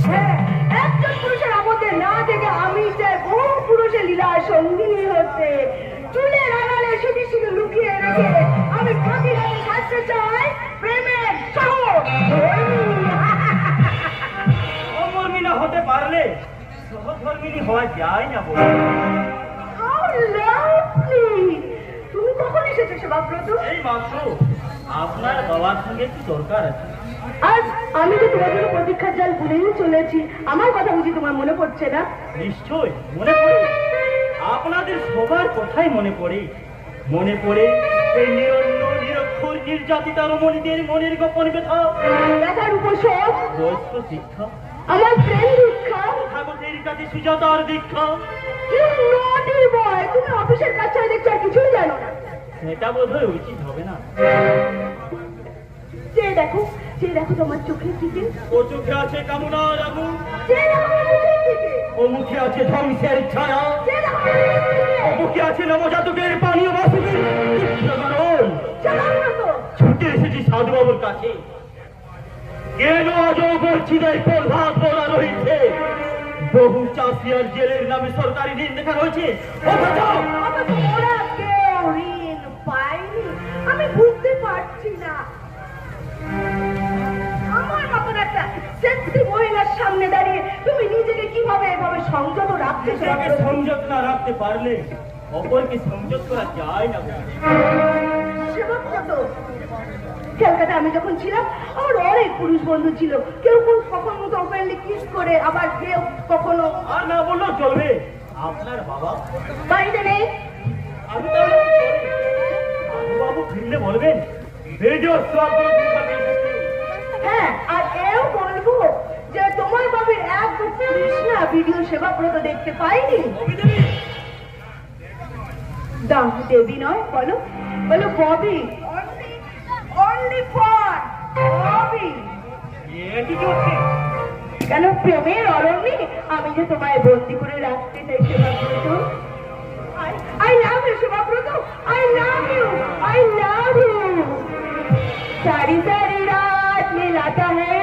হ্যাঁ, একজন পুরুষের আপদে না থেকে আমি চাই বহু পুরুষের লীলায় সঙ্গিনী হতে। চুলের আড়ালে শুধু শুধু লুকিয়ে রেখে আমি ফাঁকি রাতে সাজতে চাই প্রেমের শহর। অমর্মিনা হতে পারলে সহধর্মিনী হওয়া যায় না বলে। How lovely! তুমি কখন এসেছো সেবাব্রত? এই মাত্র। আপনার বাবার সঙ্গে একটু দরকার আছে। আজ আমি তো তোমার জন্য প্রতীক্ষার জাল ভুলেই চলেছি। আমার কথা বুঝি তোমার মনে পড়ছে না? নিশ্চয় মনে পড়ে। আপনাদের সবার কথাই মনে পড়ে। মনে পড়ে সেই নিরন্ন নিরক্ষর নির্যাতিতা রমণীদের মনের গোপন ব্যথা, ব্যথার উপশম, বয়স্ক শিক্ষা, আমার প্রেম দীক্ষা, ঠাকুরের কাছে সুজাতার দীক্ষা। তুমি অফিসের কাজ ছাড়া দেখছো আর কিছুই জানো না। সেটা বোধহয় উচিত হবে না। চেয়ে দেখো, চেয়ে দেখো তোমার চোখের দিকে। ও চোখে আছে কামনার আগুন, চেয়ে দেখো আমার মুখের দিকে। ও মুখে আছে ধ্বংসের ছায়া, চেয়ে দেখো আমার মুখের দিকে। ও মুখে আছে নবজাতকের পানীয় বাসুদের চালাও না তো। ছুটে এসেছি সাধুবাবুর কাছে। কেন আজও বর্ষিদের প্রভাত বলা রয়েছে? বহু চাষি আর জেলের নামে সরকারি ঋণ দেখা রয়েছে, অথচ অথচ ওরা কেউ ঋণ পায়নি। আমি বুঝতে পারছি না। আমার মতন একটা সেক্সি মহিলার সামনে দাঁড়িয়ে তুমি নিজেকে কিভাবে এভাবে সংযত রাখতে নিজেকে সংযত না রাখতে পারলে অপরকে সংযত করা যায় না। সেবাব্রত, ক্যালকাটা আমি যখন ছিলাম আমার অনেক পুরুষ বন্ধু ছিল। কেউ কখনো তো ওপেনলি কিস করে, আবার কেউ কখনো। আর না বললেও চলবে। আপনার বাবা বাড়িতে নেই। আমি তাহলে কি করি? বাবু ফিরলে বলবেন ভিডিও স্টপ করে দিতে। হ্যাঁ, আর এও বলবো যে তোমার বাবির এক কৃষ্ণা ভিডিও সেবাব্রত দেখতে পাইনি। দাম দেবী নয়, বলো বলো ববি। Only for Bobby. কি করছে? কেন প্রেমের অরণ্যে আমি যে তোমায় বন্দি করে রাখতে চাই Sebabrata. I love you Sebabrata, I love you, I love you। सारी सारी रात मिलाता है